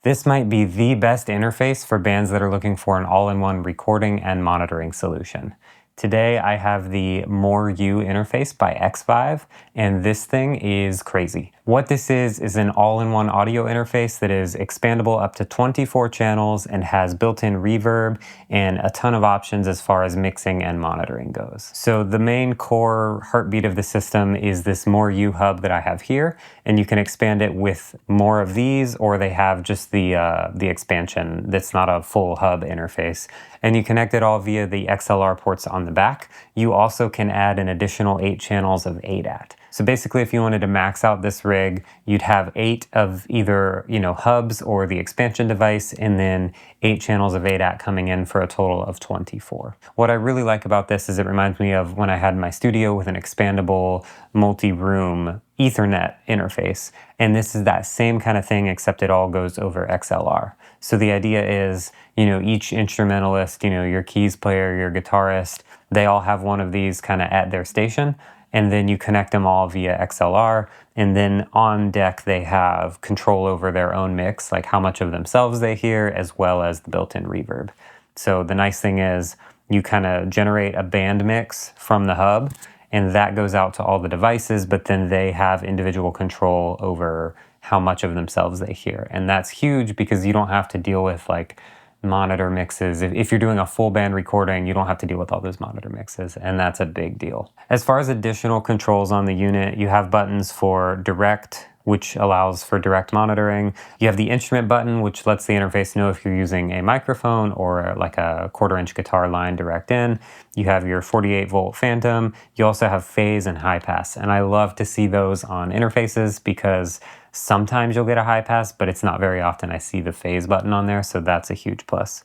This might be the best interface for bands that are looking for an all-in-one recording and monitoring solution. Today I have the More You interface by Xvive, and this thing is crazy. What this is an all-in-one audio interface that is expandable up to 24 channels and has built-in reverb and a ton of options as far as mixing and monitoring goes. So the main core heartbeat of the system is this More You hub that I have here, and you can expand it with more of these, or they have just the expansion that's not a full hub interface. And you connect it all via the XLR ports on the back. You also can add an additional 8 channels of ADAT. So basically, if you wanted to max out this rig, you'd have 8 of either, hubs or the expansion device, and then 8 channels of ADAT coming in for a total of 24. What I really like about this is it reminds me of when I had my studio with an expandable multi-room Ethernet interface. And this is that same kind of thing, except it all goes over XLR. So the idea is, each instrumentalist, your keys player, your guitarist, they all have one of these kind of at their station. And then you connect them all via XLR. And then on deck, they have control over their own mix, like how much of themselves they hear, as well as the built-in reverb. So the nice thing is you kind of generate a band mix from the hub, and that goes out to all the devices, but then they have individual control over how much of themselves they hear. And that's huge because you don't have to deal with like monitor mixes. If you're doing a full band recording, you don't have to deal with all those monitor mixes, and that's a big deal. As far as additional controls on the unit, you have buttons for direct, which allows for direct monitoring. You have the instrument button, which lets the interface know if you're using a microphone or like a 1/4-inch guitar line direct in. You have your 48-volt phantom. You also have phase and high pass, and I love to see those on interfaces because sometimes you'll get a high pass, but it's not very often I see the phase button on there, so that's a huge plus.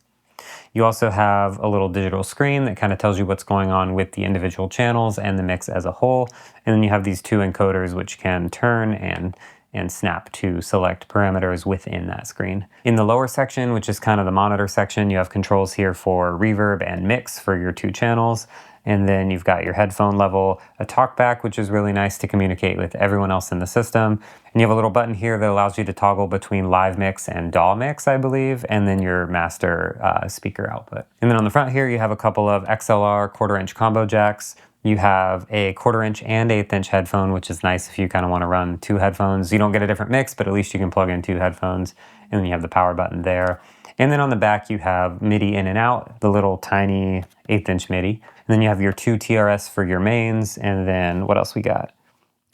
You also have a little digital screen that kind of tells you what's going on with the individual channels and the mix as a whole. And then you have these 2 encoders which can turn and snap to select parameters within that screen. In the lower section, which is kind of the monitor section, you have controls here for reverb and mix for your 2 channels. And then you've got your headphone level, a talkback, which is really nice to communicate with everyone else in the system. And you have a little button here that allows you to toggle between live mix and DAW mix, I believe, and then your master speaker output. And then on the front here, you have a couple of XLR 1/4-inch combo jacks. You have a 1/4-inch and 1/8-inch headphone, which is nice if you kind of want to run 2 headphones. You don't get a different mix, but at least you can plug in 2 headphones. And then you have the power button there. And then on the back, you have MIDI in and out, the little tiny 1/8-inch MIDI. And then you have your 2 TRS for your mains. And then what else we got?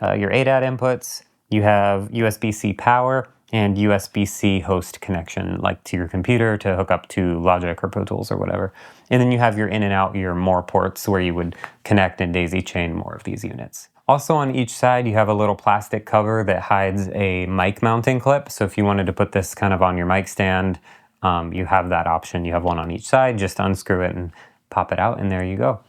Your ADAT inputs. You have USB-C power and USB-C host connection, like to your computer to hook up to Logic or Pro Tools or whatever. And then you have your in and out, your more ports where you would connect and daisy chain more of these units. Also on each side, you have a little plastic cover that hides a mic mounting clip. So if you wanted to put this kind of on your mic stand, you have that option. You have one on each side, just unscrew it and pop it out, and there you go.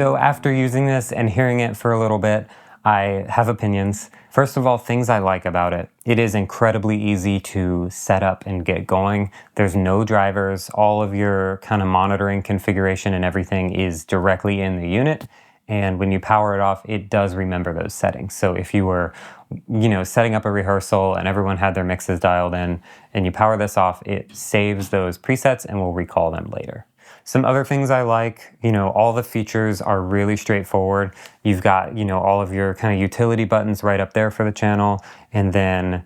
So after using this and hearing it for a little bit, I have opinions. First of all, things I like about it. It is incredibly easy to set up and get going. There's no drivers. All of your kind of monitoring configuration and everything is directly in the unit. And when you power it off, it does remember those settings. So if you were, setting up a rehearsal and everyone had their mixes dialed in and you power this off, it saves those presets and will recall them later. Some other things I like, all the features are really straightforward. You've got, all of your kind of utility buttons right up there for the channel. And then,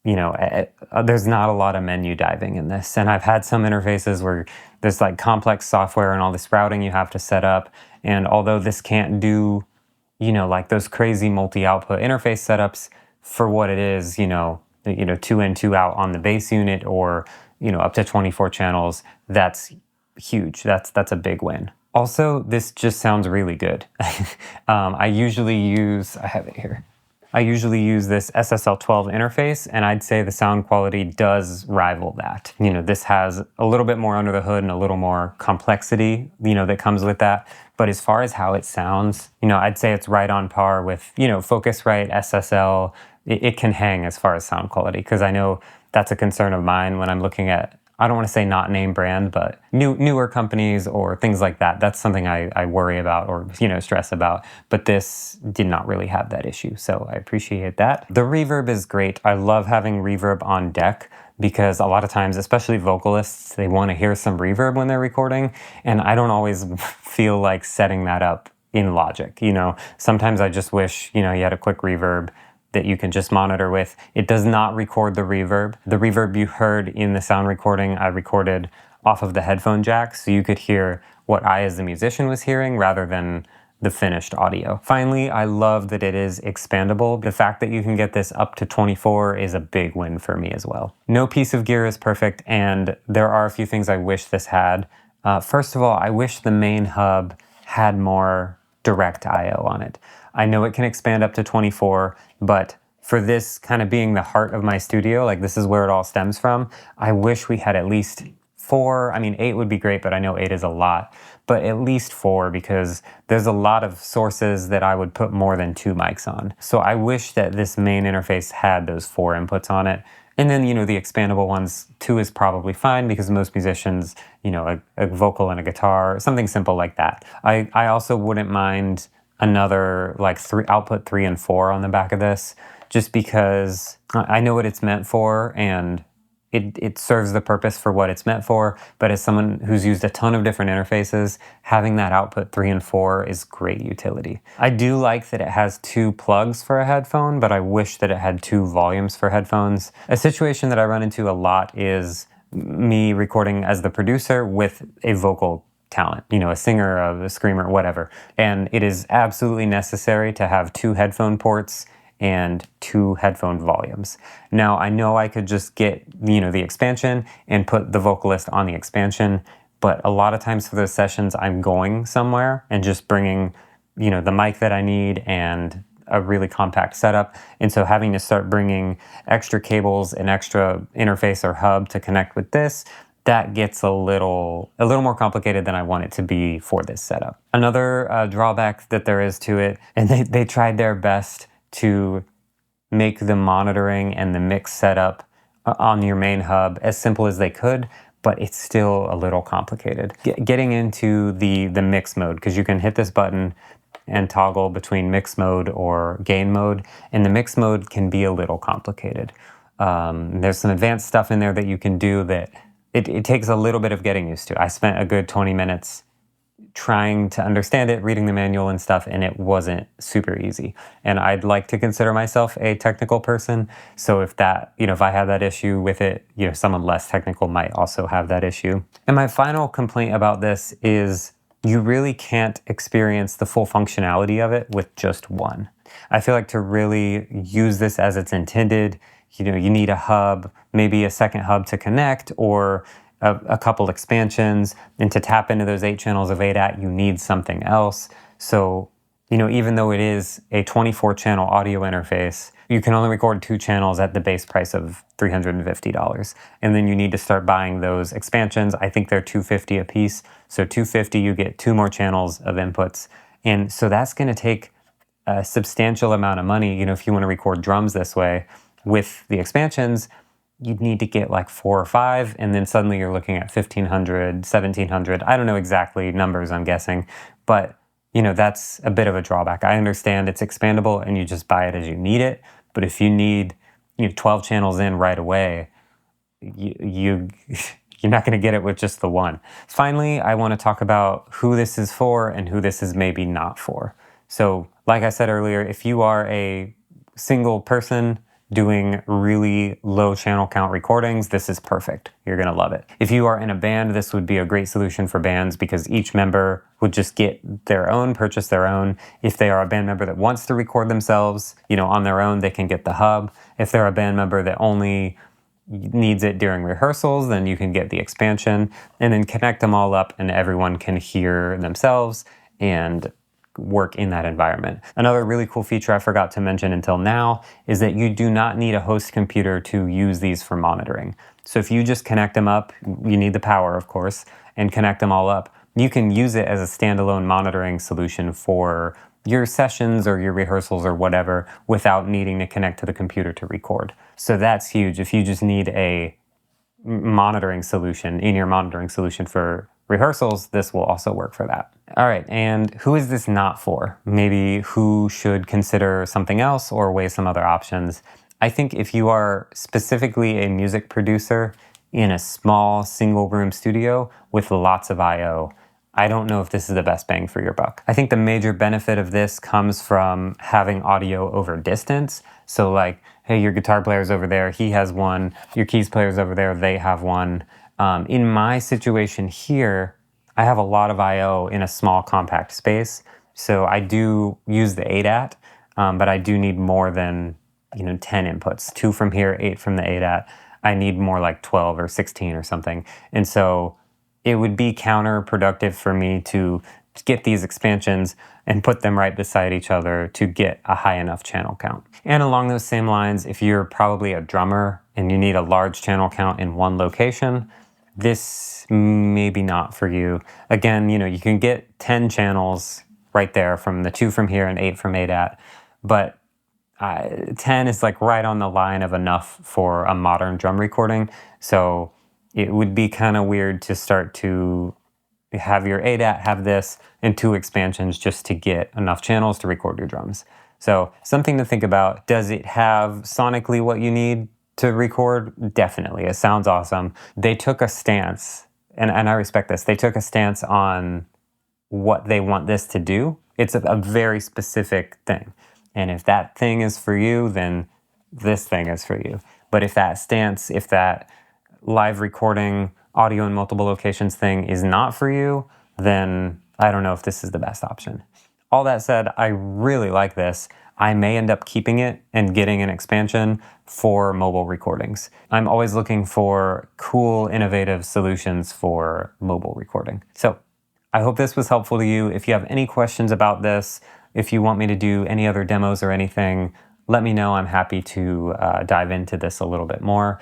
there's not a lot of menu diving in this. And I've had some interfaces where there's like complex software and all this routing you have to set up. And although this can't do, like those crazy multi-output interface setups for what it is, 2 in, 2 out on the bass unit or, up to 24 channels, that's huge. That's a big win. Also, this just sounds really good. I usually use this SSL12 interface, and I'd say the sound quality does rival that. This has a little bit more under the hood and a little more complexity, that comes with that. But as far as how it sounds, I'd say it's right on par with, Focusrite, SSL. It can hang as far as sound quality, because I know that's a concern of mine when I'm looking at, I don't want to say not name brand, but newer companies or things like that. That's something I worry about or, stress about. But this did not really have that issue, so I appreciate that. The reverb is great. I love having reverb on deck because a lot of times, especially vocalists, they want to hear some reverb when they're recording, and I don't always feel like setting that up in Logic. Sometimes I just wish, you had a quick reverb that you can just monitor with. It does not record the reverb. The reverb you heard in the sound recording, I recorded off of the headphone jack, so you could hear what I as the musician was hearing rather than the finished audio. Finally, I love that it is expandable. The fact that you can get this up to 24 is a big win for me as well. No piece of gear is perfect, and there are a few things I wish this had. First of all, I wish the main hub had more direct I/O on it. I know it can expand up to 24, but for this kind of being the heart of my studio, like this is where it all stems from, I wish we had at least 4. I mean, 8 would be great, but I know 8 is a lot, but at least 4, because there's a lot of sources that I would put more than 2 mics on. So I wish that this main interface had those 4 inputs on it. And then, the expandable ones, 2 is probably fine because most musicians, a vocal and a guitar, something simple like that. I also wouldn't mind another like output 3 and 4 on the back of this, just because I know what it's meant for and it serves the purpose for what it's meant for. But as someone who's used a ton of different interfaces, having that output 3 and 4 is great utility. I do like that it has 2 plugs for a headphone, but I wish that it had 2 volumes for headphones. A situation that I run into a lot is me recording as the producer with a vocal talent, a singer, a screamer, whatever. And it is absolutely necessary to have 2 headphone ports and 2 headphone volumes. Now, I know I could just get, the expansion and put the vocalist on the expansion, but a lot of times for those sessions, I'm going somewhere and just bringing, the mic that I need and a really compact setup. And so having to start bringing extra cables and extra interface or hub to connect with this, that gets a little more complicated than I want it to be for this setup. Another drawback that there is to it, and they tried their best to make the monitoring and the mix setup on your main hub as simple as they could, but it's still a little complicated. Getting into the mix mode, because you can hit this button and toggle between mix mode or gain mode, and the mix mode can be a little complicated. There's some advanced stuff in there that you can do that it takes a little bit of getting used to. I spent a good 20 minutes trying to understand it, reading the manual and stuff, and it wasn't super easy. And I'd like to consider myself a technical person. So if that, if I had that issue with it, someone less technical might also have that issue. And my final complaint about this is you really can't experience the full functionality of it with just one. I feel like to really use this as it's intended, you need a hub, maybe a second hub to connect, or a couple expansions, and to tap into those 8 channels of ADAT, you need something else. So, even though it is a 24 channel audio interface, you can only record 2 channels at the base price of $350. And then you need to start buying those expansions. I think they're $250 a piece. So $250, you get 2 more channels of inputs. And so that's going to take a substantial amount of money. You know, if you want to record drums this way with the expansions, you'd need to get like 4 or 5, and then suddenly you're looking at 1,500, 1,700. I don't know exactly numbers, I'm guessing, but you know, that's a bit of a drawback. I understand it's expandable and you just buy it as you need it, but if you need 12 channels in right away, you're not going to get it with just the one. Finally, I want to talk about who this is for and who this is maybe not for. So, like I said earlier, if you are a single person doing really low channel count recordings, this is perfect. You're going to love it. If you are in a band, this would be a great solution for bands because each member would just get their own, purchase their own. If they are a band member that wants to record themselves, on their own, they can get the hub. If they're a band member that only needs it during rehearsals, then you can get the expansion and then connect them all up and everyone can hear themselves and work in that environment. Another really cool feature I forgot to mention until now is that you do not need a host computer to use these for monitoring. So if you just connect them up, you need the power, of course, and connect them all up, you can use it as a standalone monitoring solution for your sessions or your rehearsals or whatever without needing to connect to the computer to record. So that's huge. If you just need a monitoring solution, in-ear monitoring solution for rehearsals, this will also work for that. All right, and who is this not for? Maybe who should consider something else or weigh some other options. I think if you are specifically a music producer in a small single room studio with lots of I/O, I don't know if this is the best bang for your buck. I think the major benefit of this comes from having audio over distance. So like, hey, your guitar player's over there, he has one. Your keys player's over there, they have one. In my situation here, I have a lot of I/O in a small compact space. So I do use the ADAT, but I do need more than 10 inputs. 2 from here, 8 from the ADAT. I need more like 12 or 16 or something. And so it would be counterproductive for me to get these expansions and put them right beside each other to get a high enough channel count. And along those same lines, if you're probably a drummer and you need a large channel count in one location, this may be not for you. Again, you can get 10 channels right there from the 2 from here and 8 from ADAT, but 10 is like right on the line of enough for a modern drum recording. So it would be kind of weird to start to have your ADAT have this and 2 expansions just to get enough channels to record your drums. So something to think about. Does it have sonically what you need to record? Definitely. It sounds awesome. They took a stance, and I respect this. They took a stance on what they want this to do. It's a very specific thing. And if that thing is for you, then this thing is for you. But if that stance, if that live recording, audio in multiple locations thing is not for you, then I don't know if this is the best option. All that said, I really like this. I may end up keeping it and getting an expansion for mobile recordings. I'm always looking for cool, innovative solutions for mobile recording. So I hope this was helpful to you. If you have any questions about this, if you want me to do any other demos or anything, let me know. I'm happy to dive into this a little bit more.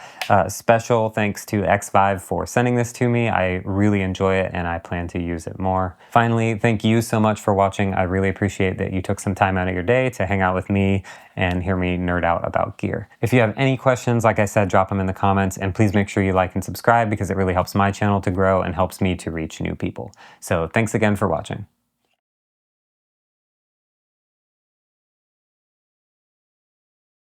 Special thanks to Xvive for sending this to me. I really enjoy it and I plan to use it more. Finally, thank you so much for watching. I really appreciate that you took some time out of your day to hang out with me and hear me nerd out about gear. If you have any questions, like I said, drop them in the comments, and please make sure you like and subscribe because it really helps my channel to grow and helps me to reach new people. So thanks again for watching.